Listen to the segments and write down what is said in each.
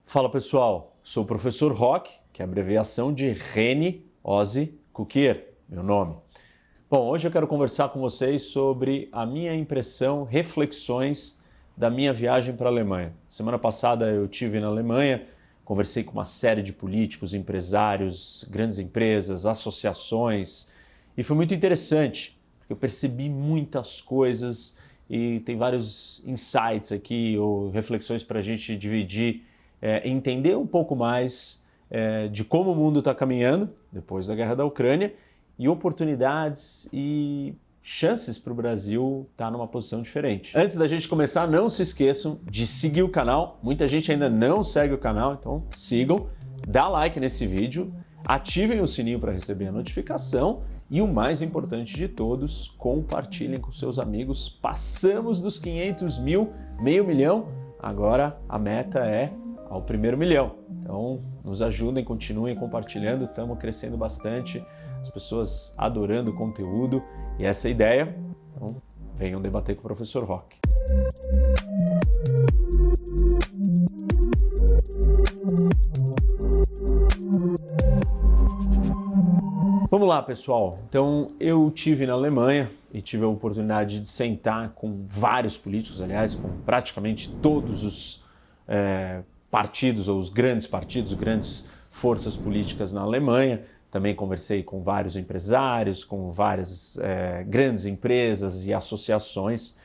Fala pessoal, sou o professor Rock, que é a abreviação de Reni Ozzy Kukir, meu nome. Bom, hoje eu quero conversar com vocês sobre a minha impressão, reflexões da minha viagem para a Alemanha. Semana passada eu estive na Alemanha, conversei com uma série de políticos, empresários, grandes empresas, associações, e foi muito interessante, porque eu percebi muitas coisas e tem vários insights aqui ou reflexões para a gente dividir, entender um pouco mais de como o mundo está caminhando depois da guerra da Ucrânia e oportunidades e chances para o Brasil estar numa posição diferente. Antes da gente começar, não se esqueçam de seguir o canal. Muita gente ainda não segue o canal, então sigam, dá like nesse vídeo, ativem o sininho para receber a notificação e o mais importante de todos, compartilhem com seus amigos. Passamos dos 500 mil, meio milhão, agora a meta é ao primeiro milhão. Então, nos ajudem, continuem compartilhando, estamos crescendo bastante, as pessoas adorando o conteúdo e essa é a ideia. Então, venham debater com o professor Rock. Vamos lá, pessoal. Então, eu estive na Alemanha e tive a oportunidade de sentar com vários políticos, aliás, com praticamente todos os partidos, ou os grandes partidos, grandes forças políticas na Alemanha. Também conversei com vários empresários, com várias grandes empresas e associações.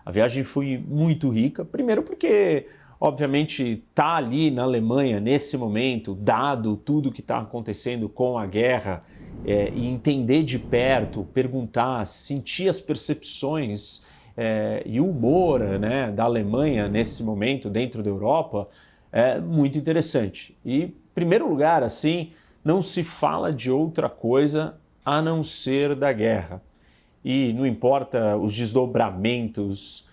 A viagem foi muito rica, primeiro porque, obviamente, estar ali na Alemanha nesse momento, dado tudo que está acontecendo com a guerra, e entender de perto, perguntar, sentir as percepções e o humor da Alemanha nesse momento dentro da Europa, é muito interessante. E, em primeiro lugar, assim, não se fala de outra coisa a não ser da guerra. E não importa os desdobramentos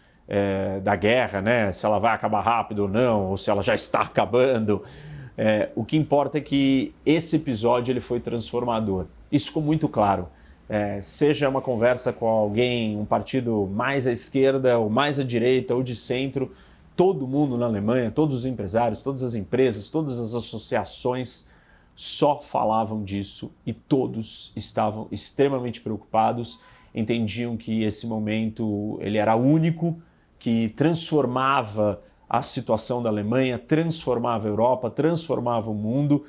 da guerra, se ela vai acabar rápido ou não, ou se ela já está acabando. O que importa é que esse episódio ele foi transformador. Isso ficou muito claro. Seja uma conversa com alguém, um partido mais à esquerda, ou mais à direita, ou de centro, todo mundo na Alemanha, todos os empresários, todas as empresas, todas as associações só falavam disso e todos estavam extremamente preocupados, entendiam que esse momento ele era único, que transformava a situação da Alemanha, transformava a Europa, transformava o mundo.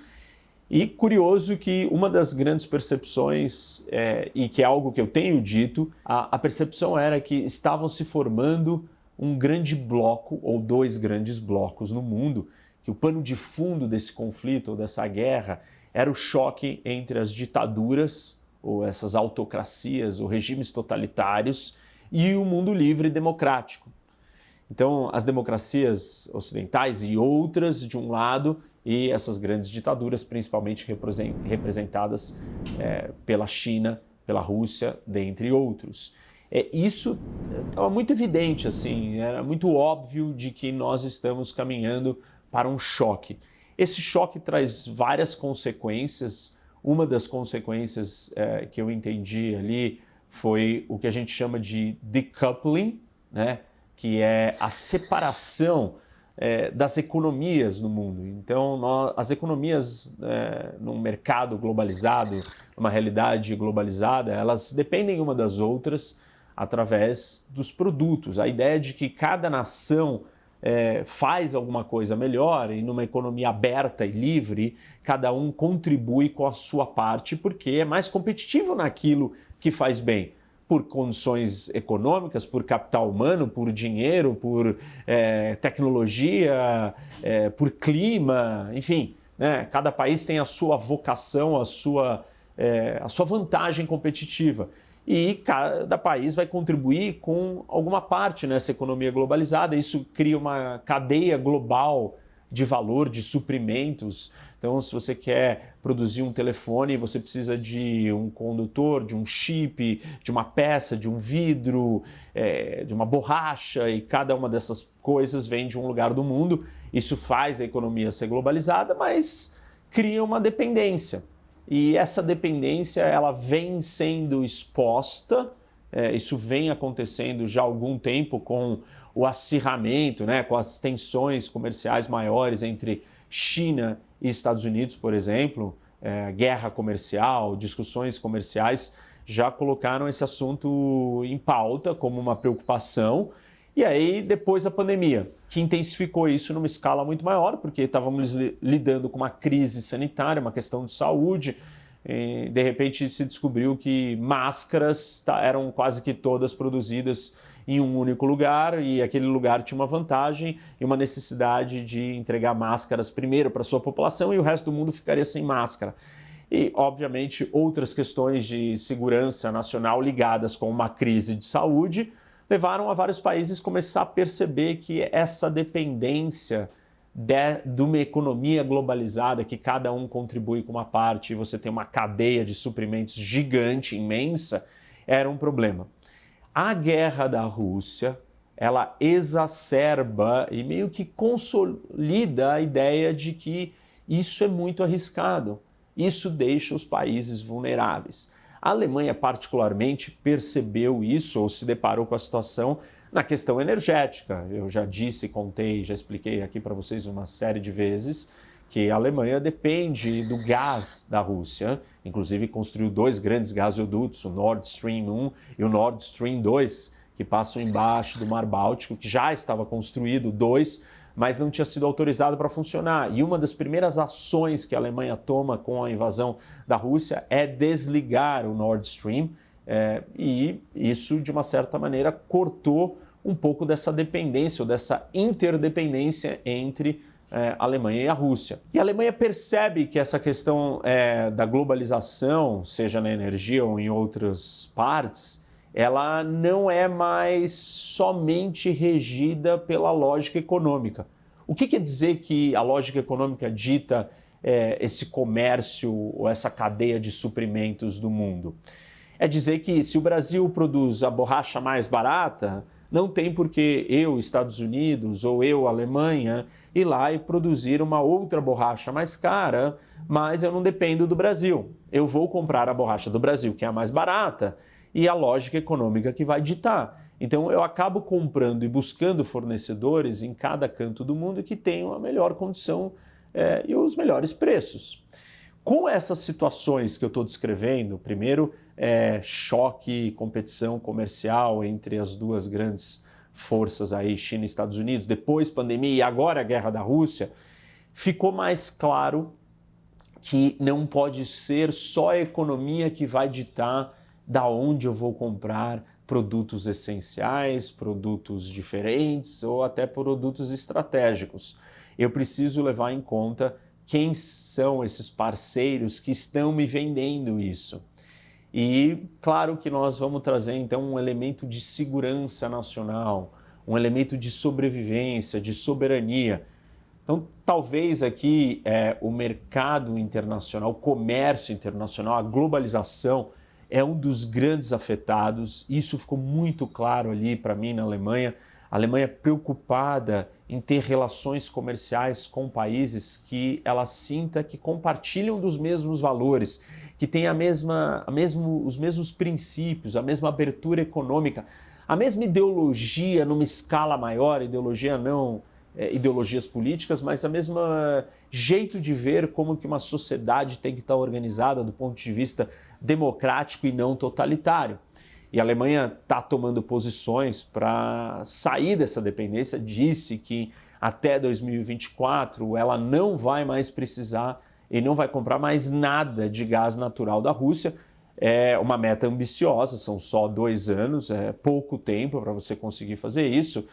E curioso que uma das grandes percepções, e que é algo que eu tenho dito, a percepção era que estavam se formando um grande bloco, ou dois grandes blocos no mundo, que o pano de fundo desse conflito, ou dessa guerra, era o choque entre as ditaduras, ou essas autocracias, ou regimes totalitários, e o mundo livre e democrático. Então, as democracias ocidentais e outras, de um lado, e essas grandes ditaduras, principalmente representadas pela China, pela Rússia, dentre outros. Isso estava muito evidente, assim, era muito óbvio de que nós estamos caminhando para um choque. Esse choque traz várias consequências. Uma das consequências que eu entendi ali foi o que a gente chama de decoupling, que é a separação das economias no mundo. Então, as economias num mercado globalizado, numa realidade globalizada, elas dependem uma das outras através dos produtos. A ideia de que cada nação faz alguma coisa melhor e numa economia aberta e livre, cada um contribui com a sua parte porque é mais competitivo naquilo que faz bem. Por condições econômicas, por capital humano, por dinheiro, por tecnologia, por clima, enfim. Cada país tem a sua vocação, a sua vantagem competitiva. E cada país vai contribuir com alguma parte nessa economia globalizada. Isso cria uma cadeia global de valor, de suprimentos. Então, se você quer produzir um telefone, você precisa de um condutor, de um chip, de uma peça, de um vidro, de uma borracha, e cada uma dessas coisas vem de um lugar do mundo. Isso faz a economia ser globalizada, mas cria uma dependência. E essa dependência ela vem sendo exposta, isso vem acontecendo já há algum tempo com o acirramento, com as tensões comerciais maiores entre China e Estados Unidos, por exemplo, guerra comercial, discussões comerciais, já colocaram esse assunto em pauta como uma preocupação. E aí, depois a pandemia, que intensificou isso numa escala muito maior, porque estávamos lidando com uma crise sanitária, uma questão de saúde. E, de repente, se descobriu que máscaras eram quase que todas produzidas em um único lugar, e aquele lugar tinha uma vantagem e uma necessidade de entregar máscaras primeiro para a sua população, e o resto do mundo ficaria sem máscara. E, obviamente, outras questões de segurança nacional ligadas com uma crise de saúde levaram a vários países começar a perceber que essa dependência de uma economia globalizada, que cada um contribui com uma parte e você tem uma cadeia de suprimentos gigante, imensa, era um problema. A guerra da Rússia, ela exacerba e meio que consolida a ideia de que isso é muito arriscado, isso deixa os países vulneráveis. A Alemanha, particularmente, percebeu isso ou se deparou com a situação na questão energética. Eu já disse, contei, já expliquei aqui para vocês uma série de vezes que a Alemanha depende do gás da Rússia, inclusive construiu 2 grandes gasodutos, o Nord Stream 1 e o Nord Stream 2, que passam embaixo do Mar Báltico, que já estava construído 2, mas não tinha sido autorizado para funcionar. E uma das primeiras ações que a Alemanha toma com a invasão da Rússia é desligar o Nord Stream, e isso, de uma certa maneira, cortou um pouco dessa dependência ou dessa interdependência entre a Alemanha e a Rússia. E a Alemanha percebe que essa questão da globalização, seja na energia ou em outras partes, ela não é mais somente regida pela lógica econômica. O que quer dizer que a lógica econômica dita esse comércio ou essa cadeia de suprimentos do mundo? É dizer que se o Brasil produz a borracha mais barata, não tem por que eu, Estados Unidos, ou eu, Alemanha, ir lá e produzir uma outra borracha mais cara, mas eu não dependo do Brasil. Eu vou comprar a borracha do Brasil, que é a mais barata, e a lógica econômica que vai ditar. Então eu acabo comprando e buscando fornecedores em cada canto do mundo que tenham a melhor condição e os melhores preços. Com essas situações que eu estou descrevendo, primeiro choque e competição comercial entre as duas grandes forças aí, China e Estados Unidos, depois pandemia e agora a guerra da Rússia, ficou mais claro que não pode ser só a economia que vai ditar da onde eu vou comprar produtos essenciais, produtos diferentes ou até produtos estratégicos. Eu preciso levar em conta quem são esses parceiros que estão me vendendo isso. E claro que nós vamos trazer então um elemento de segurança nacional, um elemento de sobrevivência, de soberania. Então talvez aqui o mercado internacional, o comércio internacional, a globalização é um dos grandes afetados. Isso ficou muito claro ali para mim na Alemanha. A Alemanha preocupada em ter relações comerciais com países que ela sinta que compartilham dos mesmos valores, que têm os mesmos princípios, a mesma abertura econômica, a mesma ideologia numa escala maior, ideologia não ideologias políticas, mas a mesma jeito de ver como que uma sociedade tem que estar organizada do ponto de vista democrático e não totalitário. E a Alemanha está tomando posições para sair dessa dependência, disse que até 2024 ela não vai mais precisar e não vai comprar mais nada de gás natural da Rússia. É uma meta ambiciosa, são só 2 anos, é pouco tempo para você conseguir fazer isso,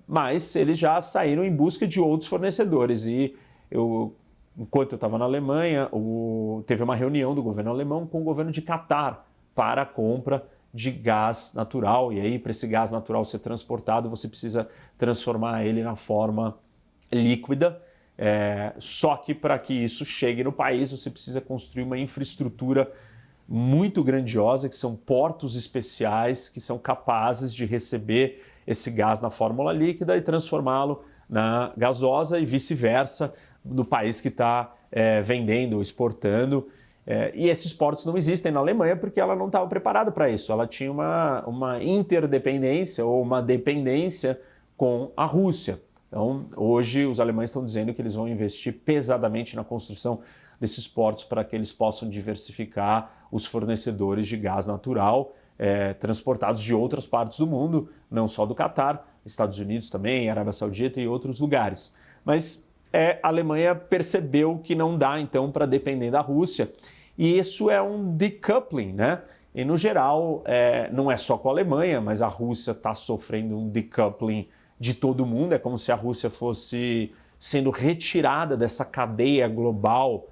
mas eles já saíram em busca de outros fornecedores. E enquanto eu estava na Alemanha, teve uma reunião do governo alemão com o governo de Catar para a compra de gás natural, e aí para esse gás natural ser transportado você precisa transformar ele na forma líquida, só que para que isso chegue no país você precisa construir uma infraestrutura muito grandiosa, que são portos especiais que são capazes de receber esse gás na fórmula líquida e transformá-lo na gasosa e vice-versa do país que está vendendo ou exportando. E esses portos não existem na Alemanha porque ela não estava preparada para isso. Ela tinha uma interdependência ou uma dependência com a Rússia. Então, hoje, os alemães estão dizendo que eles vão investir pesadamente na construção desses portos para que eles possam diversificar os fornecedores de gás natural transportados de outras partes do mundo, não só do Catar, Estados Unidos também, Arábia Saudita e outros lugares. Mas a Alemanha percebeu que não dá, então, para depender da Rússia. E isso é um decoupling, né? E, no geral, não é só com a Alemanha, mas a Rússia está sofrendo um decoupling de todo mundo. É como se a Rússia fosse sendo retirada dessa cadeia global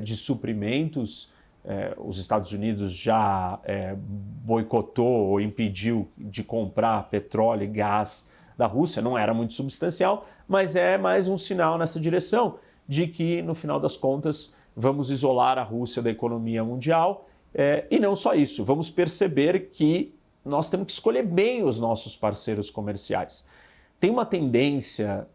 de suprimentos. Os Estados Unidos já boicotou ou impediu de comprar petróleo e gás da Rússia. Não era muito substancial, mas é mais um sinal nessa direção de que, no final das contas, vamos isolar a Rússia da economia mundial. E não só isso, vamos perceber que nós temos que escolher bem os nossos parceiros comerciais. Tem uma tendência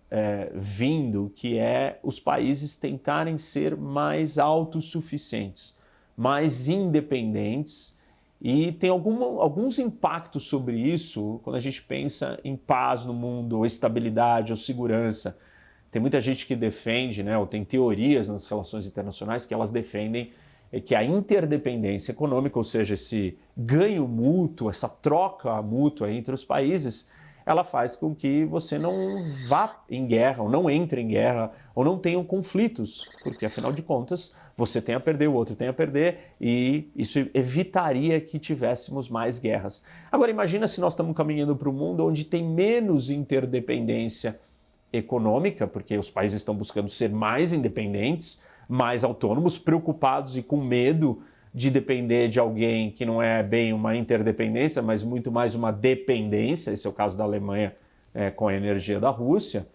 vindo que é os países tentarem ser mais autossuficientes, mais independentes, e tem alguns impactos sobre isso quando a gente pensa em paz no mundo, ou estabilidade, ou segurança. Tem muita gente que defende, né, ou tem teorias nas relações internacionais que elas defendem que a interdependência econômica, ou seja, esse ganho mútuo, essa troca mútua entre os países, ela faz com que você não vá em guerra, ou não entre em guerra, ou não tenham conflitos, porque, afinal de contas, você tem a perder, o outro tem a perder, e isso evitaria que tivéssemos mais guerras. Agora, imagina se nós estamos caminhando para um mundo onde tem menos interdependência econômica, porque os países estão buscando ser mais independentes, mais autônomos, preocupados e com medo de depender de alguém que não é bem uma interdependência, mas muito mais uma dependência. Esse é o caso da Alemanha com a energia da Rússia.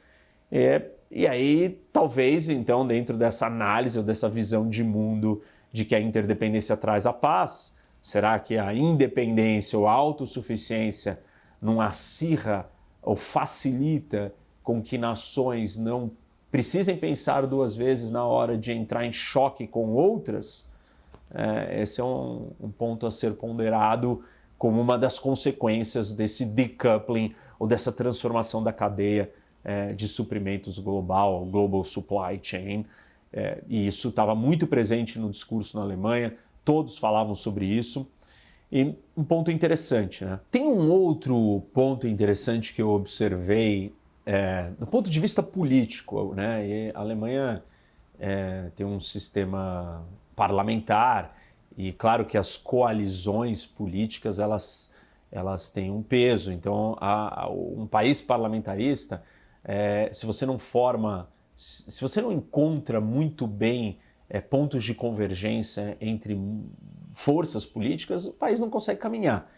E aí, talvez, então, dentro dessa análise ou dessa visão de mundo de que a interdependência traz a paz, será que a independência ou a autossuficiência não acirra ou facilita com que nações não precisem pensar duas vezes na hora de entrar em choque com outras? Esse é um ponto a ser ponderado como uma das consequências desse decoupling ou dessa transformação da cadeia de suprimentos global, global supply chain. E isso estava muito presente no discurso na Alemanha, todos falavam sobre isso. E um ponto interessante, né? Tem um outro ponto interessante que eu observei do ponto de vista político, né? E a Alemanha tem um sistema parlamentar e claro que as coalizões políticas elas têm um peso. Então, um país parlamentarista, se você não encontra muito bem pontos de convergência entre forças políticas, o país não consegue caminhar.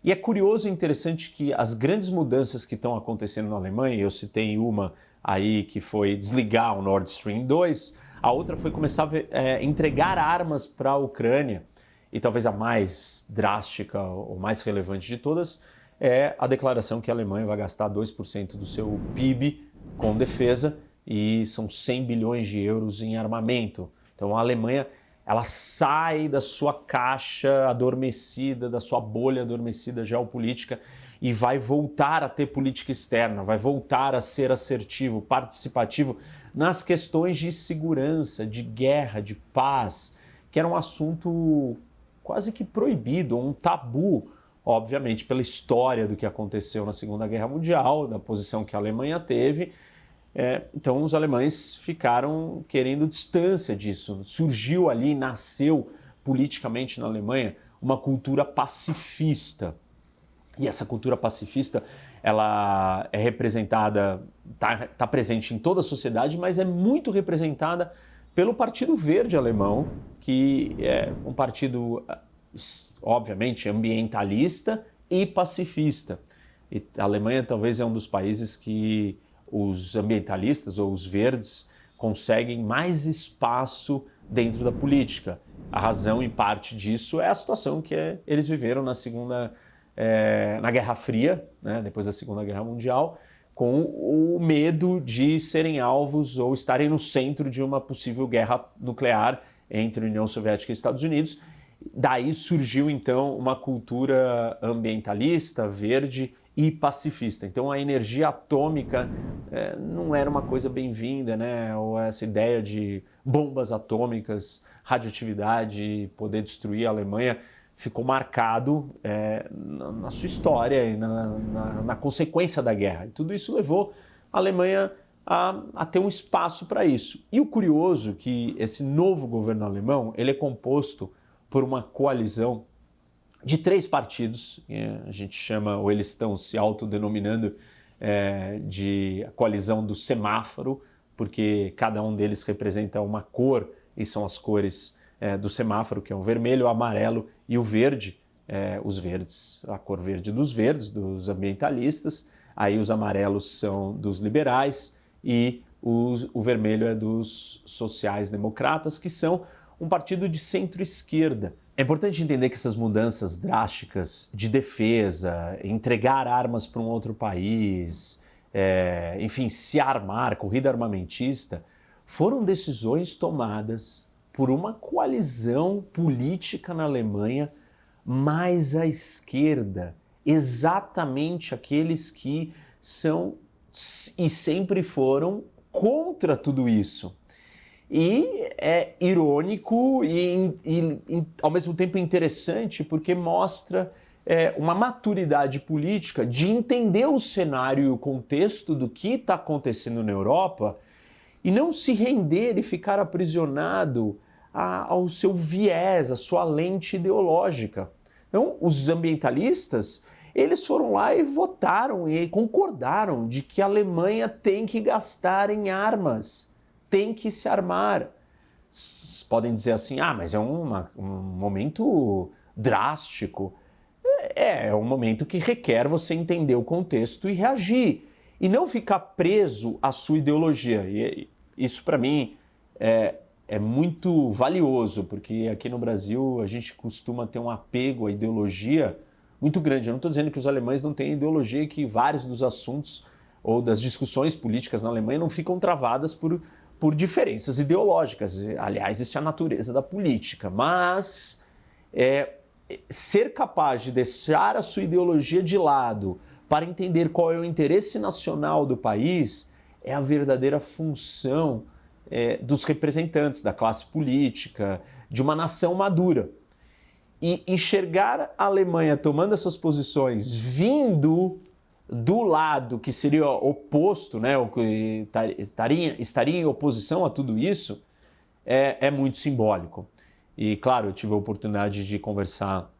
E é curioso e interessante que as grandes mudanças que estão acontecendo na Alemanha, eu citei uma aí que foi desligar o Nord Stream 2, a outra foi começar a entregar armas para a Ucrânia, e talvez a mais drástica ou mais relevante de todas é a declaração que a Alemanha vai gastar 2% do seu PIB com defesa, e são 100 bilhões de euros em armamento. Então a Alemanha ela sai da sua caixa adormecida, da sua bolha adormecida geopolítica e vai voltar a ter política externa, vai voltar a ser assertivo, participativo nas questões de segurança, de guerra, de paz, que era um assunto quase que proibido, um tabu, obviamente pela história do que aconteceu na Segunda Guerra Mundial, da posição que a Alemanha teve. Então os alemães ficaram querendo distância disso. Surgiu ali, nasceu politicamente na Alemanha uma cultura pacifista. E essa cultura pacifista, ela é representada, está presente em toda a sociedade, mas é muito representada pelo Partido Verde alemão, que é um partido, obviamente, ambientalista e pacifista. E a Alemanha talvez é um dos países que os ambientalistas ou os verdes conseguem mais espaço dentro da política. A razão, em parte disso, é a situação que eles viveram na Guerra Fria, né, depois da Segunda Guerra Mundial, com o medo de serem alvos ou estarem no centro de uma possível guerra nuclear entre a União Soviética e Estados Unidos. Daí surgiu, então, uma cultura ambientalista, verde e pacifista. Então a energia atômica não era uma coisa bem-vinda, né? Ou essa ideia de bombas atômicas, radioatividade, poder destruir a Alemanha, ficou marcado na sua história e na consequência da guerra. E tudo isso levou a Alemanha a ter um espaço para isso. E o curioso é que esse novo governo alemão ele é composto por uma coalizão de 3 partidos, a gente chama, ou eles estão se autodenominando de a coalizão do semáforo, porque cada um deles representa uma cor, e são as cores do semáforo, que é o vermelho, o amarelo e o verde. Os verdes, a cor verde dos verdes, dos ambientalistas, aí os amarelos são dos liberais e o vermelho é dos sociais-democratas, que são um partido de centro-esquerda. É importante entender que essas mudanças drásticas de defesa, entregar armas para um outro país, enfim, se armar, corrida armamentista, foram decisões tomadas por uma coalizão política na Alemanha mais à esquerda, exatamente aqueles que são e sempre foram contra tudo isso. E é irônico e ao mesmo tempo interessante, porque mostra uma maturidade política de entender o cenário e o contexto do que está acontecendo na Europa e não se render e ficar aprisionado ao seu viés, à sua lente ideológica. Então, os ambientalistas, eles foram lá e votaram e concordaram de que a Alemanha tem que gastar em armas, tem que se armar. Vocês podem dizer assim, mas é um momento drástico. É um momento que requer você entender o contexto e reagir. E não ficar preso à sua ideologia. E isso, para mim, é muito valioso, porque aqui no Brasil a gente costuma ter um apego à ideologia muito grande. Eu não estou dizendo que os alemães não têm ideologia e que vários dos assuntos ou das discussões políticas na Alemanha não ficam travadas por diferenças ideológicas. Aliás, isso é a natureza da política. Mas ser capaz de deixar a sua ideologia de lado para entender qual é o interesse nacional do país é a verdadeira função dos representantes da classe política, de uma nação madura. E enxergar a Alemanha tomando essas posições vindo do lado que seria oposto, né, o que estaria em oposição a tudo isso, é muito simbólico. E, claro, eu tive a oportunidade de conversar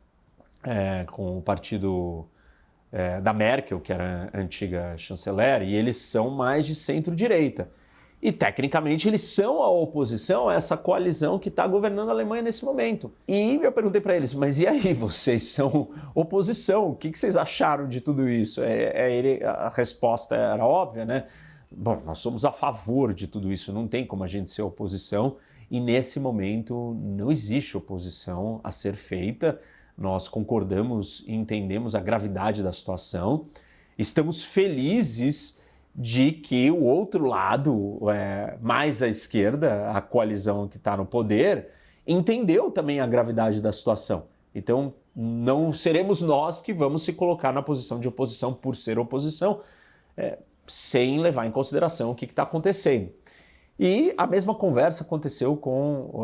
com o partido da Merkel, que era a antiga chanceler, e eles são mais de centro-direita. E, tecnicamente, eles são a oposição a essa coalizão que está governando a Alemanha nesse momento. E eu perguntei para eles, mas e aí, vocês são oposição? O que vocês acharam de tudo isso? A resposta era óbvia, né? Bom, nós somos a favor de tudo isso, não tem como a gente ser oposição. E, nesse momento, não existe oposição a ser feita. Nós concordamos e entendemos a gravidade da situação. Estamos felizes de que o outro lado, mais à esquerda, a coalizão que está no poder, entendeu também a gravidade da situação. Então, não seremos nós que vamos se colocar na posição de oposição por ser oposição, sem levar em consideração o que está acontecendo. E a mesma conversa aconteceu com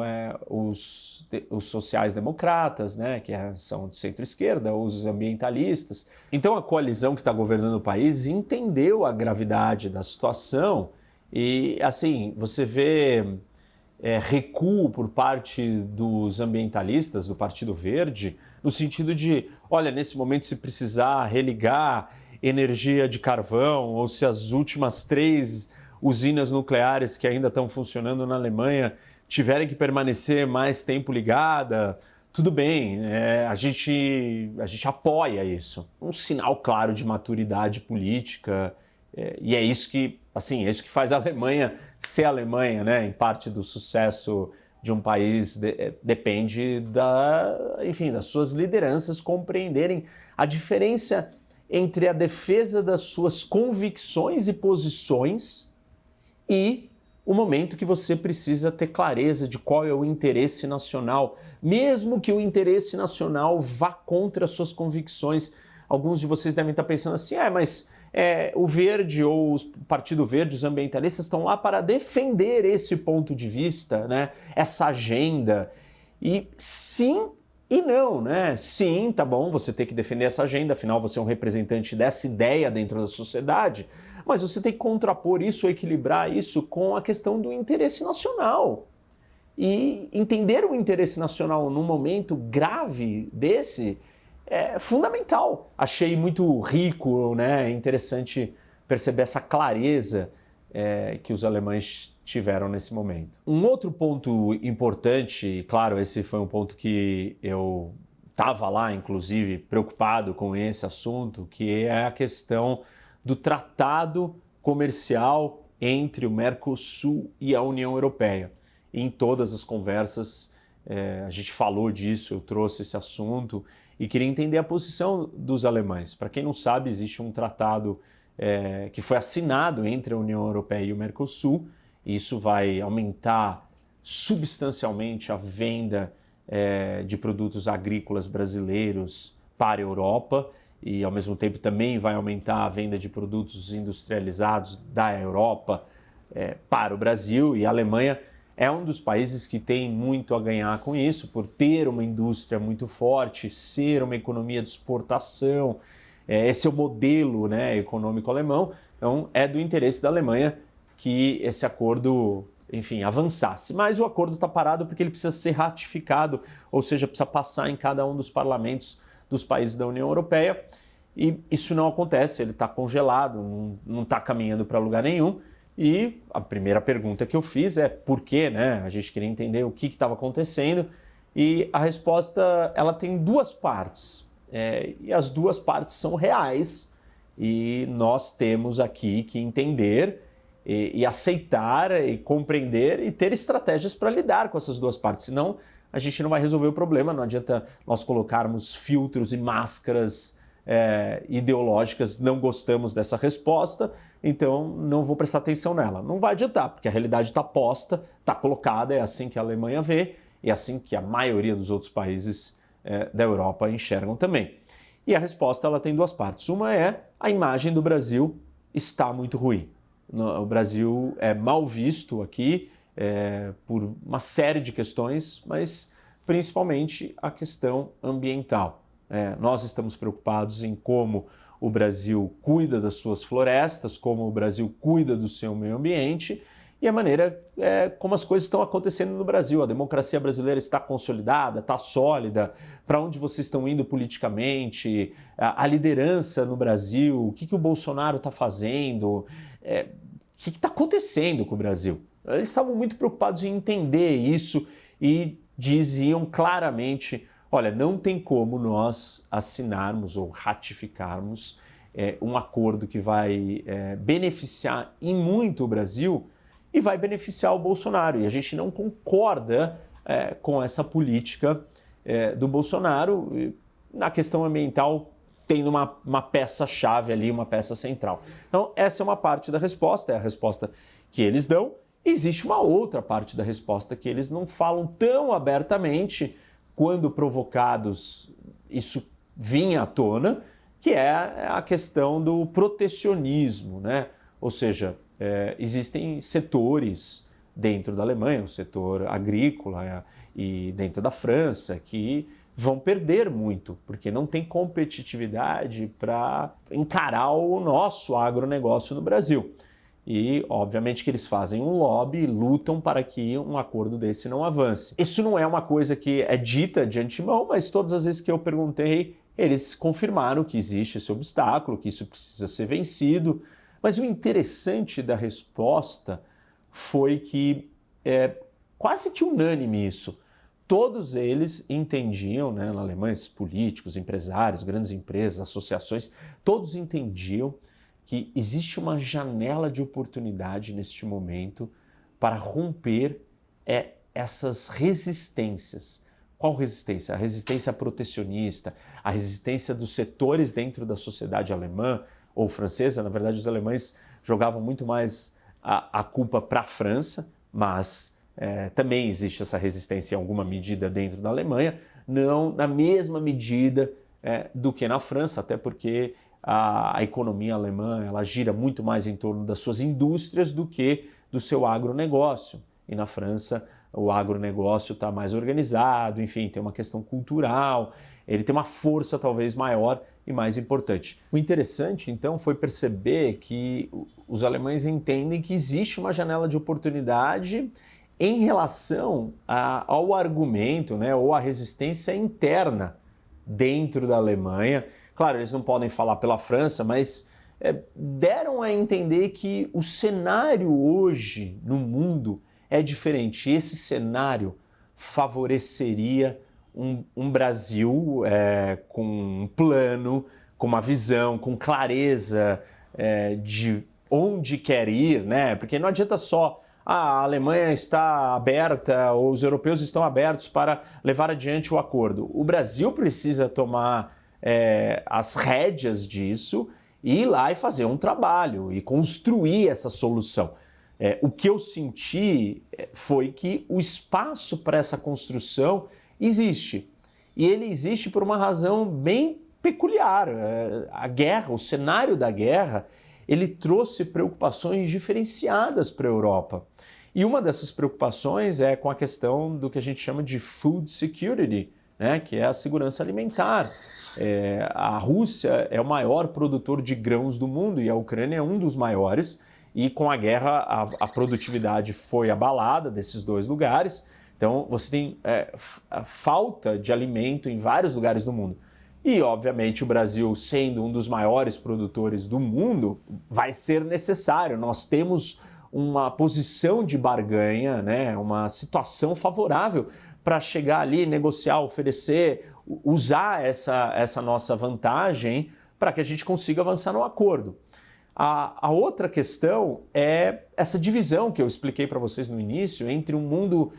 os sociais-democratas, né, que são de centro-esquerda, os ambientalistas. Então a coalizão que está governando o país entendeu a gravidade da situação e, assim, você vê recuo por parte dos ambientalistas, do Partido Verde, no sentido de, olha, nesse momento se precisar religar energia de carvão ou se as últimas 3 usinas nucleares que ainda estão funcionando na Alemanha tiverem que permanecer mais tempo ligada, tudo bem, a gente apoia isso. Um sinal claro de maturidade política, e é isso que, assim, é isso que faz a Alemanha ser a Alemanha, né? Em parte do sucesso de um país depende das suas lideranças compreenderem a diferença entre a defesa das suas convicções e posições e o momento que você precisa ter clareza de qual é o interesse nacional, mesmo que o interesse nacional vá contra as suas convicções. alguns de vocês devem estar pensando assim, mas o Verde ou o Partido Verde, os ambientalistas estão lá para defender esse ponto de vista, né? Essa agenda. E sim e não, né? Sim, tá bom, você tem que defender essa agenda, afinal você é um representante dessa ideia dentro da sociedade, mas você tem que contrapor isso, equilibrar isso com a questão do interesse nacional. E entender o interesse nacional num momento grave desse é fundamental. Achei muito rico, né? Interessante perceber essa clareza que os alemães tiveram nesse momento. Um outro ponto importante, claro, esse foi um ponto que eu estava lá, inclusive, preocupado com esse assunto, que é a questão do tratado comercial entre o Mercosul e a União Europeia. Em todas as conversas, a gente falou disso, eu trouxe esse assunto e queria entender a posição dos alemães. Para quem não sabe, existe um tratado que foi assinado entre a União Europeia e o Mercosul. Isso vai aumentar substancialmente a venda de produtos agrícolas brasileiros para a Europa e, ao mesmo tempo, também vai aumentar a venda de produtos industrializados da Europa para o Brasil. E a Alemanha é um dos países que tem muito a ganhar com isso, por ter uma indústria muito forte, ser uma economia de exportação. Esse é o modelo, né, econômico alemão. Então, é do interesse da Alemanha que esse acordo, enfim, avançasse. Mas o acordo está parado porque ele precisa ser ratificado, ou seja, precisa passar em cada um dos parlamentos dos países da União Europeia. E isso não acontece, ele está congelado, não está caminhando para lugar nenhum. E a primeira pergunta que eu fiz é por quê, né? A gente queria entender o que estava acontecendo. E a resposta, ela tem duas partes. E as duas partes são reais. E nós temos aqui que entender e aceitar e compreender e ter estratégias para lidar com essas duas partes. Senão, a gente não vai resolver o problema. Não adianta nós colocarmos filtros e máscaras ideológicas. Não gostamos dessa resposta, então não vou prestar atenção nela. Não vai adiantar, porque a realidade está posta, está colocada, é assim que a Alemanha vê e é assim que a maioria dos outros países da Europa enxergam também. E a resposta ela tem duas partes. Uma é a imagem do Brasil está muito ruim. O Brasil é mal visto aqui por uma série de questões, mas principalmente a questão ambiental. Nós estamos preocupados em como o Brasil cuida das suas florestas, como o Brasil cuida do seu meio ambiente e a maneira como as coisas estão acontecendo no Brasil. A democracia brasileira está consolidada, está sólida, para onde vocês estão indo politicamente, a liderança no Brasil, o que o Bolsonaro está fazendo, o que está acontecendo com o Brasil. Eles estavam muito preocupados em entender isso e diziam claramente, olha, não tem como nós assinarmos ou ratificarmos um acordo que vai beneficiar em muito o Brasil e vai beneficiar o Bolsonaro. E a gente não concorda com essa política do Bolsonaro na questão ambiental, tendo uma peça-chave ali, uma peça central. Então, essa é uma parte da resposta, é a resposta que eles dão. Existe uma outra parte da resposta que eles não falam tão abertamente. Quando provocados, isso vinha à tona, que é a questão do protecionismo, né? Ou seja, existem setores dentro da Alemanha, o setor agrícola e dentro da França, que vão perder muito, porque não tem competitividade para encarar o nosso agronegócio no Brasil. E, obviamente, que eles fazem um lobby, lutam para que um acordo desse não avance. Isso não é uma coisa que é dita de antemão, mas todas as vezes que eu perguntei, eles confirmaram que existe esse obstáculo, que isso precisa ser vencido. Mas o interessante da resposta foi que quase que unânime isso. Todos eles entendiam, né, na Alemanha, políticos, empresários, grandes empresas, associações, todos entendiam que existe uma janela de oportunidade neste momento para romper essas resistências. Qual resistência? A resistência protecionista, a resistência dos setores dentro da sociedade alemã ou francesa. Na verdade, os alemães jogavam muito mais a culpa para a França, mas também existe essa resistência em alguma medida dentro da Alemanha, não na mesma medida do que na França, até porque a economia alemã ela gira muito mais em torno das suas indústrias do que do seu agronegócio. E na França o agronegócio está mais organizado, enfim, tem uma questão cultural, ele tem uma força talvez maior e mais importante. O interessante, então, foi perceber que os alemães entendem que existe uma janela de oportunidade em relação ao argumento, né, ou à resistência interna dentro da Alemanha. Claro, eles não podem falar pela França, mas deram a entender que o cenário hoje no mundo é diferente. Esse cenário favoreceria um Brasil com um plano, com uma visão, com clareza de onde quer ir, né? Porque não adianta só a Alemanha está aberta ou os europeus estão abertos para levar adiante o acordo. O Brasil precisa tomar as rédeas disso e ir lá e fazer um trabalho e construir essa solução. O que eu senti foi que o espaço para essa construção existe. E ele existe por uma razão bem peculiar. A guerra, o cenário da guerra, ele trouxe preocupações diferenciadas para a Europa. E uma dessas preocupações é com a questão do que a gente chama de food security, né, que é a segurança alimentar. A Rússia é o maior produtor de grãos do mundo e a Ucrânia é um dos maiores. E com a guerra a produtividade foi abalada desses dois lugares. Então você tem a falta de alimento em vários lugares do mundo. E, obviamente, o Brasil, sendo um dos maiores produtores do mundo, vai ser necessário. Nós temos uma posição de barganha, né, uma situação favorável para chegar ali, negociar, oferecer, usar essa nossa vantagem para que a gente consiga avançar no acordo. A outra questão é essa divisão que eu expliquei para vocês no início entre um mundo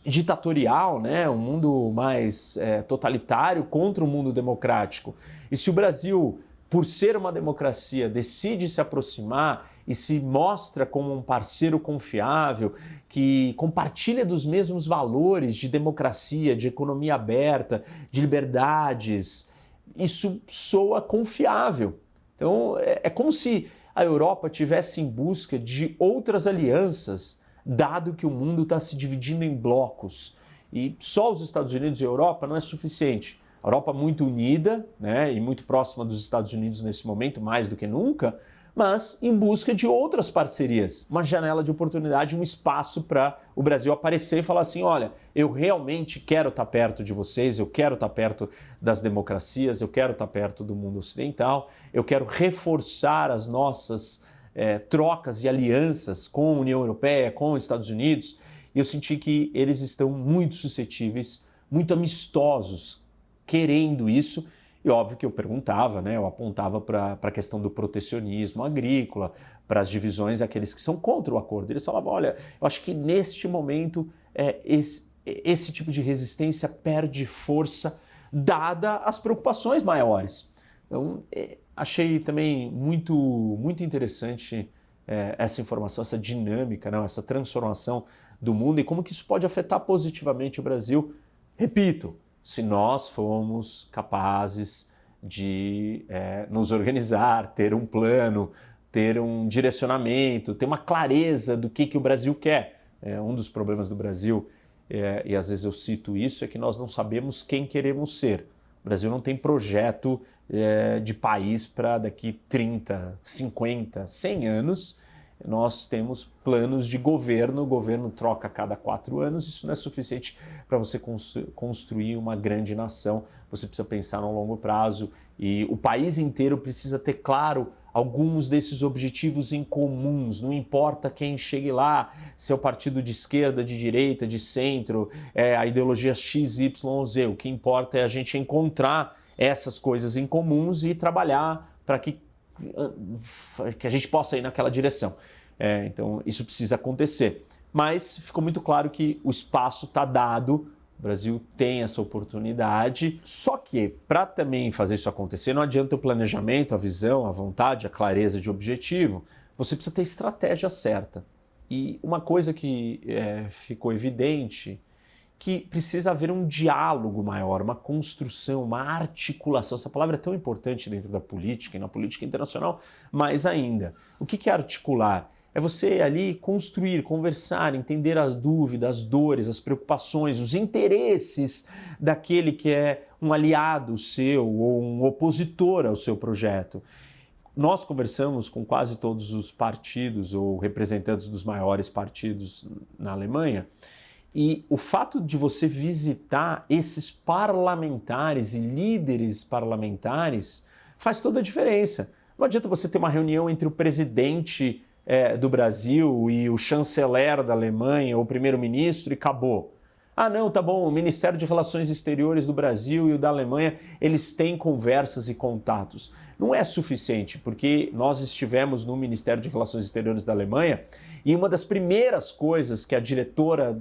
ditatorial, né, um mundo mais totalitário contra o mundo democrático. E se o Brasil, por ser uma democracia, decide se aproximar e se mostra como um parceiro confiável, que compartilha dos mesmos valores de democracia, de economia aberta, de liberdades, isso soa confiável. Então, é como se a Europa estivesse em busca de outras alianças, dado que o mundo está se dividindo em blocos. E só os Estados Unidos e a Europa não é suficiente. A Europa muito unida, né, e muito próxima dos Estados Unidos nesse momento, mais do que nunca, mas em busca de outras parcerias. Uma janela de oportunidade, um espaço para o Brasil aparecer e falar assim, olha, eu realmente quero estar perto de vocês, eu quero estar perto das democracias, eu quero estar perto do mundo ocidental, eu quero reforçar as nossas trocas e alianças com a União Europeia, com os Estados Unidos, e eu senti que eles estão muito suscetíveis, muito amistosos, querendo isso. E óbvio que eu perguntava, né, eu apontava para a questão do protecionismo agrícola, para as divisões daqueles que são contra o acordo. Eles falavam, olha, eu acho que neste momento esse tipo de resistência perde força, dada as preocupações maiores. Então, achei também muito interessante essa informação, essa dinâmica, não, essa transformação do mundo e como que isso pode afetar positivamente o Brasil. Repito, se nós formos capazes de nos organizar, ter um plano, ter um direcionamento, ter uma clareza do que o Brasil quer. Um dos problemas do Brasil, e às vezes eu cito isso, é que nós não sabemos quem queremos ser. O Brasil não tem projeto de país para daqui 30, 50, 100 anos. Nós temos planos de governo, o governo troca a cada 4 anos, isso não é suficiente para você construir uma grande nação, você precisa pensar no longo prazo e o país inteiro precisa ter claro alguns desses objetivos em comuns, não importa quem chegue lá, se é o partido de esquerda, de direita, de centro, a ideologia X, Y ou Z, o que importa é a gente encontrar essas coisas em comuns e trabalhar para que a gente possa ir naquela direção. Então, isso precisa acontecer. Mas ficou muito claro que o espaço está dado, o Brasil tem essa oportunidade, só que para também fazer isso acontecer, não adianta o planejamento, a visão, a vontade, a clareza de objetivo, você precisa ter estratégia certa. E uma coisa que ficou evidente, que precisa haver um diálogo maior, uma construção, uma articulação. Essa palavra é tão importante dentro da política e na política internacional, mais ainda. O que é articular? É você ali construir, conversar, entender as dúvidas, as dores, as preocupações, os interesses daquele que é um aliado seu ou um opositor ao seu projeto. Nós conversamos com quase todos os partidos ou representantes dos maiores partidos na Alemanha, e o fato de você visitar esses parlamentares e líderes parlamentares faz toda a diferença. Não adianta você ter uma reunião entre o presidente do Brasil e o chanceler da Alemanha ou o primeiro-ministro e acabou. Ah, não, tá bom, o Ministério de Relações Exteriores do Brasil e o da Alemanha, eles têm conversas e contatos. Não é suficiente, porque nós estivemos no Ministério de Relações Exteriores da Alemanha e uma das primeiras coisas que a diretora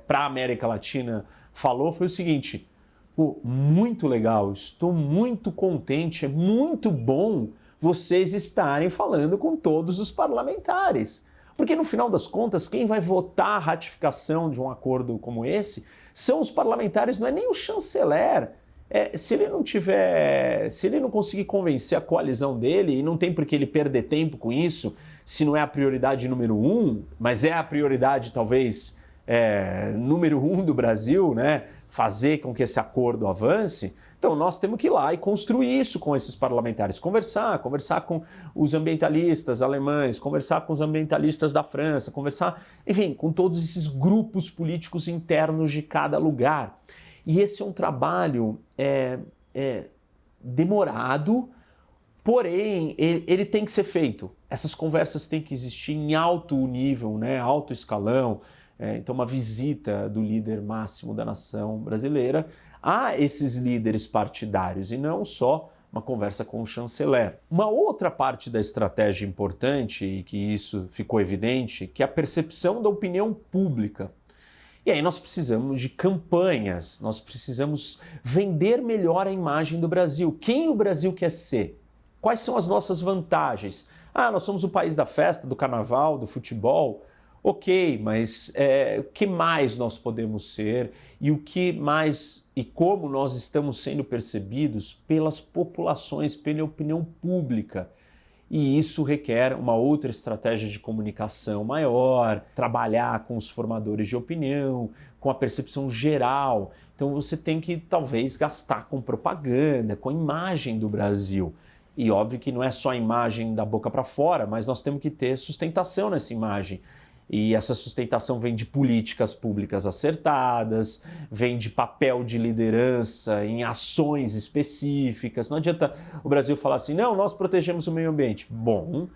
para a América Latina falou foi o seguinte: pô, muito legal, estou muito contente, é muito bom vocês estarem falando com todos os parlamentares. Porque no final das contas, quem vai votar a ratificação de um acordo como esse são os parlamentares, não é nem o chanceler. Se ele não conseguir convencer a coalizão dele, e não tem por que ele perder tempo com isso, se não é a prioridade número 1, mas é a prioridade talvez número 1 do Brasil, né? Fazer com que esse acordo avance. Então nós temos que ir lá e construir isso com esses parlamentares, conversar com os ambientalistas alemães, conversar com os ambientalistas da França, conversar, enfim, com todos esses grupos políticos internos de cada lugar. E esse é um trabalho demorado, porém ele tem que ser feito. Essas conversas têm que existir em alto nível, né, alto escalão. Então uma visita do líder máximo da nação brasileira a esses líderes partidários e não só uma conversa com o chanceler. Uma outra parte da estratégia importante, e que isso ficou evidente, que é a percepção da opinião pública. E aí nós precisamos de campanhas, nós precisamos vender melhor a imagem do Brasil. Quem o Brasil quer ser? Quais são as nossas vantagens? Ah, nós somos o país da festa, do carnaval, do futebol. Ok, mas o que mais nós podemos ser e o que mais e como nós estamos sendo percebidos pelas populações, pela opinião pública? E isso requer uma outra estratégia de comunicação maior, trabalhar com os formadores de opinião, com a percepção geral. Então você tem que talvez gastar com propaganda, com a imagem do Brasil. E óbvio que não é só a imagem da boca para fora, mas nós temos que ter sustentação nessa imagem. E essa sustentação vem de políticas públicas acertadas, vem de papel de liderança em ações específicas. Não adianta o Brasil falar assim, não, nós protegemos o meio ambiente. Bom,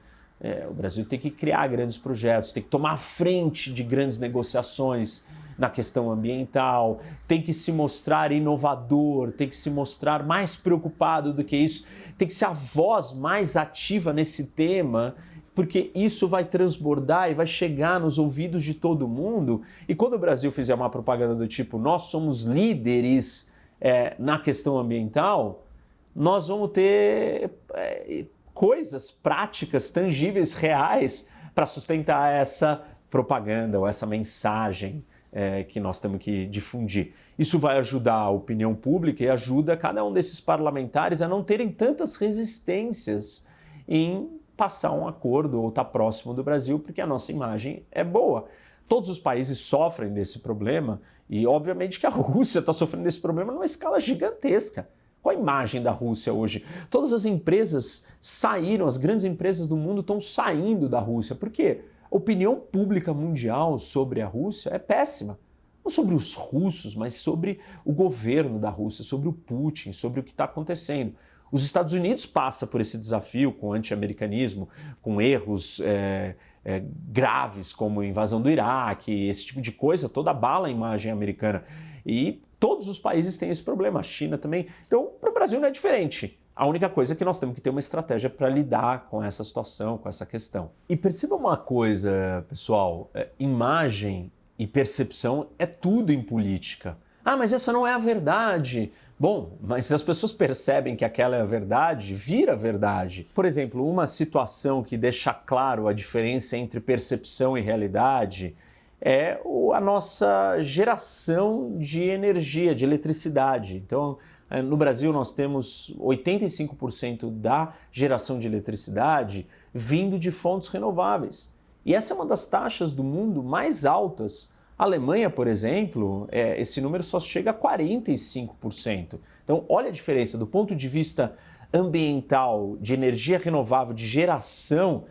o Brasil tem que criar grandes projetos, tem que tomar a frente de grandes negociações na questão ambiental, tem que se mostrar inovador, tem que se mostrar mais preocupado do que isso, tem que ser a voz mais ativa nesse tema, porque isso vai transbordar e vai chegar nos ouvidos de todo mundo. E quando o Brasil fizer uma propaganda do tipo nós somos líderes na questão ambiental, nós vamos ter coisas práticas, tangíveis, reais para sustentar essa propaganda ou essa mensagem que nós temos que difundir. Isso vai ajudar a opinião pública e ajuda cada um desses parlamentares a não terem tantas resistências em passar um acordo ou estar próximo do Brasil, porque a nossa imagem é boa. Todos os países sofrem desse problema e, obviamente, que a Rússia está sofrendo desse problema numa escala gigantesca. Qual a imagem da Rússia hoje? Todas as empresas saíram, as grandes empresas do mundo estão saindo da Rússia. Por quê? A opinião pública mundial sobre a Rússia é péssima. Não sobre os russos, mas sobre o governo da Rússia, sobre o Putin, sobre o que está acontecendo. Os Estados Unidos passam por esse desafio com anti-americanismo, com erros graves como a invasão do Iraque, esse tipo de coisa, toda abala a imagem americana. E todos os países têm esse problema, a China também. Então, para o Brasil não é diferente. A única coisa é que nós temos que ter uma estratégia para lidar com essa situação, com essa questão. E perceba uma coisa, pessoal, imagem e percepção é tudo em política. Ah, mas essa não é a verdade. Bom, mas se as pessoas percebem que aquela é a verdade, vira verdade. Por exemplo, uma situação que deixa claro a diferença entre percepção e realidade é a nossa geração de energia, de eletricidade. Então, no Brasil, nós temos 85% da geração de eletricidade vindo de fontes renováveis. E essa é uma das taxas do mundo mais altas. A Alemanha, por exemplo, esse número só chega a 45%. Então, olha a diferença do ponto de vista ambiental, de energia renovável, de geração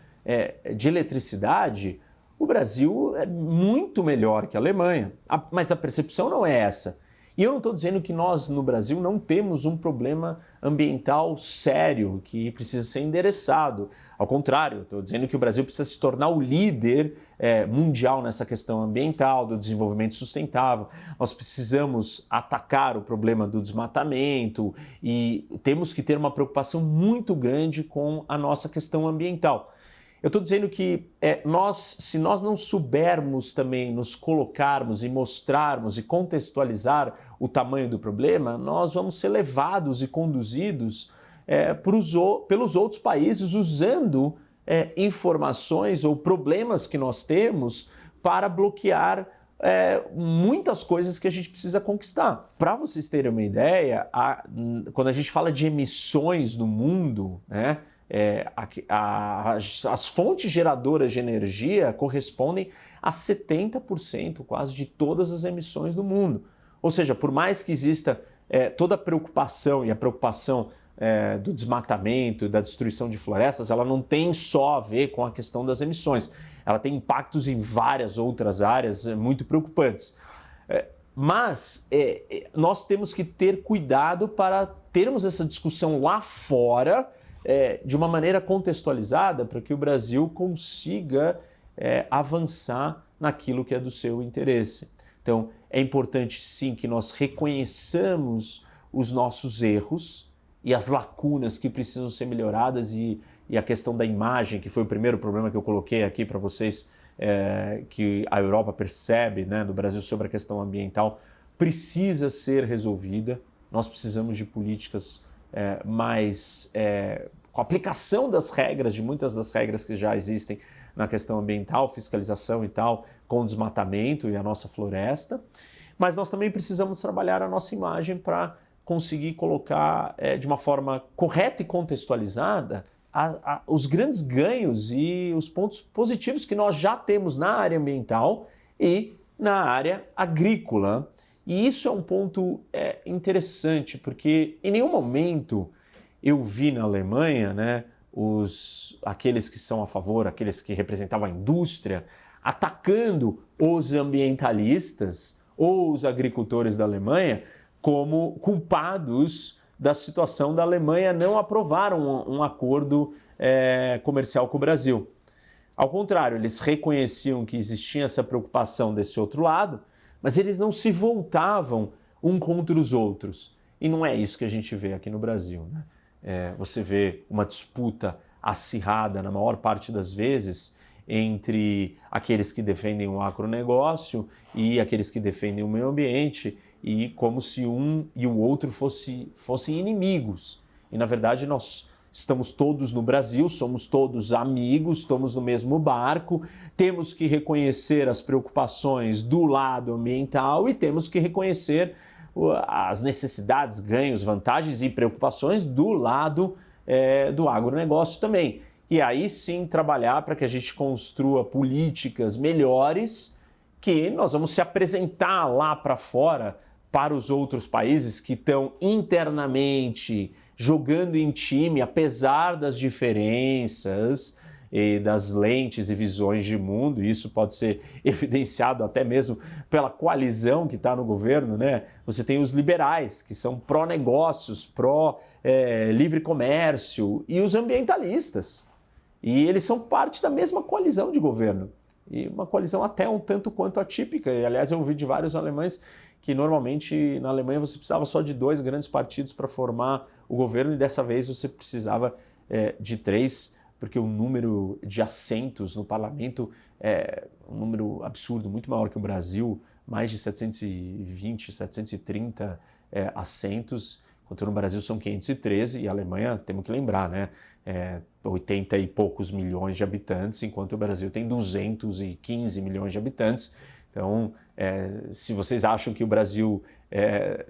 de eletricidade. O Brasil é muito melhor que a Alemanha, mas a percepção não é essa. E eu não estou dizendo que nós, no Brasil, não temos um problema ambiental sério que precisa ser endereçado. Ao contrário, estou dizendo que o Brasil precisa se tornar o líder mundial nessa questão ambiental, do desenvolvimento sustentável. Nós precisamos atacar o problema do desmatamento e temos que ter uma preocupação muito grande com a nossa questão ambiental. Eu estou dizendo que se nós não soubermos também nos colocarmos e mostrarmos e contextualizar o tamanho do problema, nós vamos ser levados e conduzidos pelos outros países usando informações ou problemas que nós temos para bloquear muitas coisas que a gente precisa conquistar. Para vocês terem uma ideia, quando a gente fala de emissões no mundo, né? As fontes geradoras de energia correspondem a 70% quase de todas as emissões do mundo. Ou seja, por mais que exista toda a preocupação e a preocupação do desmatamento, da destruição de florestas, ela não tem só a ver com a questão das emissões. Ela tem impactos em várias outras áreas muito preocupantes. Mas nós temos que ter cuidado para termos essa discussão lá fora de uma maneira contextualizada para que o Brasil consiga avançar naquilo que é do seu interesse. Então, é importante sim que nós reconheçamos os nossos erros e as lacunas que precisam ser melhoradas e a questão da imagem, que foi o primeiro problema que eu coloquei aqui para vocês, que a Europa percebe, né, do Brasil sobre a questão ambiental, precisa ser resolvida. Nós precisamos de políticas com a aplicação das regras, de muitas das regras que já existem na questão ambiental, fiscalização e tal, com o desmatamento e a nossa floresta. Mas nós também precisamos trabalhar a nossa imagem para conseguir colocar de uma forma correta e contextualizada os grandes ganhos e os pontos positivos que nós já temos na área ambiental e na área agrícola. E isso é um ponto interessante, porque em nenhum momento eu vi na Alemanha, né, aqueles que são a favor, aqueles que representavam a indústria, atacando os ambientalistas ou os agricultores da Alemanha como culpados da situação da Alemanha não aprovar um acordo comercial com o Brasil. Ao contrário, eles reconheciam que existia essa preocupação desse outro lado, mas eles não se voltavam um contra os outros. E não é isso que a gente vê aqui no Brasil, né? Você vê uma disputa acirrada, na maior parte das vezes, entre aqueles que defendem o agronegócio e aqueles que defendem o meio ambiente, e como se um e o outro fossem inimigos. E, na verdade, nós estamos todos no Brasil, somos todos amigos, estamos no mesmo barco, temos que reconhecer as preocupações do lado ambiental e temos que reconhecer as necessidades, ganhos, vantagens e preocupações do lado do agronegócio também. E aí sim trabalhar para que a gente construa políticas melhores que nós vamos se apresentar lá para fora para os outros países que estão internamente jogando em time, apesar das diferenças e das lentes e visões de mundo. Isso pode ser evidenciado até mesmo pela coalizão que está no governo, né? Você tem os liberais, que são pró-negócios, pró-livre comércio, e os ambientalistas. E eles são parte da mesma coalizão de governo. E uma coalizão até um tanto quanto atípica. E, aliás, eu ouvi de vários alemães que normalmente na Alemanha você precisava só de 2 grandes partidos para formar o governo, e dessa vez você precisava de 3, porque o número de assentos no parlamento é um número absurdo, muito maior que o Brasil, mais de 720, 730 assentos, enquanto no Brasil são 513, e a Alemanha, temos que lembrar, né, 80 e poucos milhões de habitantes, enquanto o Brasil tem 215 milhões de habitantes. Então, se vocês acham que o Brasil,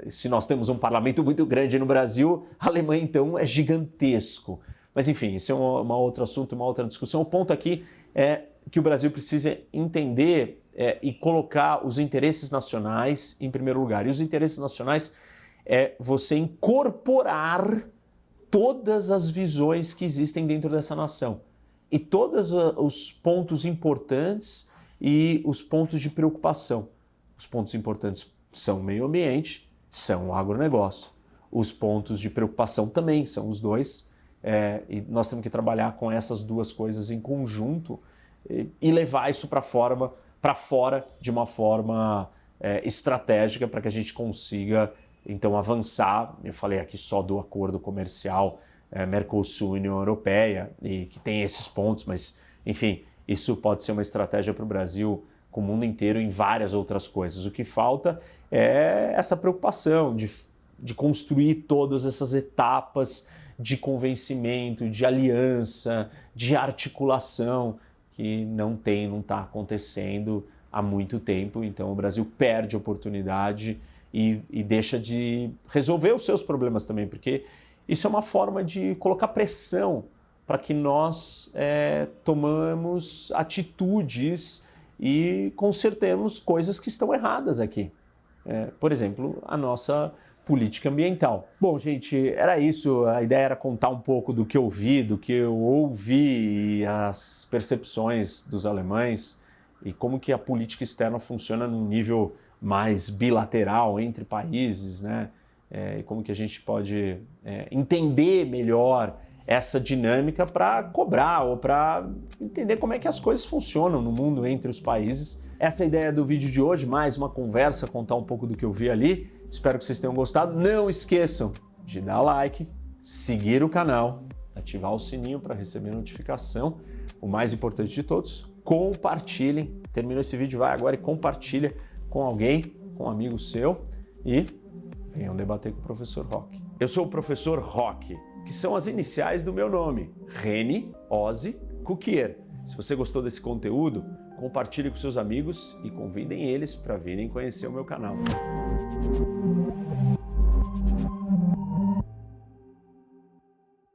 se nós temos um parlamento muito grande no Brasil, a Alemanha então é gigantesco. Mas enfim, isso é um outro assunto, uma outra discussão. O ponto aqui é que o Brasil precisa entender e colocar os interesses nacionais em primeiro lugar. E os interesses nacionais é você incorporar todas as visões que existem dentro dessa nação e todos os pontos importantes e os pontos de preocupação. Os pontos importantes são o meio ambiente, são o agronegócio. Os pontos de preocupação também são os dois. E nós temos que trabalhar com essas duas coisas em conjunto e levar isso para fora de uma forma estratégica para que a gente consiga então avançar. Eu falei aqui só do acordo comercial Mercosul-União Europeia, e que tem esses pontos, mas enfim, isso pode ser uma estratégia para o Brasil com o mundo inteiro em várias outras coisas. O que falta é essa preocupação de construir todas essas etapas de convencimento, de aliança, de articulação, que não está acontecendo há muito tempo. Então o Brasil perde a oportunidade e deixa de resolver os seus problemas também, porque isso é uma forma de colocar pressão para que nós tomamos atitudes e consertemos coisas que estão erradas aqui. Por exemplo, a nossa política ambiental. Bom, gente, era isso. A ideia era contar um pouco do que eu vi, do que eu ouvi e as percepções dos alemães e como que a política externa funciona num nível mais bilateral entre países, né? E como que a gente pode entender melhor essa dinâmica para cobrar ou para entender como é que as coisas funcionam no mundo entre os países. Essa é a ideia do vídeo de hoje, mais uma conversa, contar um pouco do que eu vi ali. Espero que vocês tenham gostado. Não esqueçam de dar like, seguir o canal, ativar o sininho para receber notificação. O mais importante de todos, compartilhem. Terminou esse vídeo, vai agora e compartilha com alguém, com um amigo seu e venham debater com o professor Roque. Eu sou o professor Roque, que são as iniciais do meu nome, Reni Ozzy Cukier. Se você gostou desse conteúdo, compartilhe com seus amigos e convidem eles para virem conhecer o meu canal.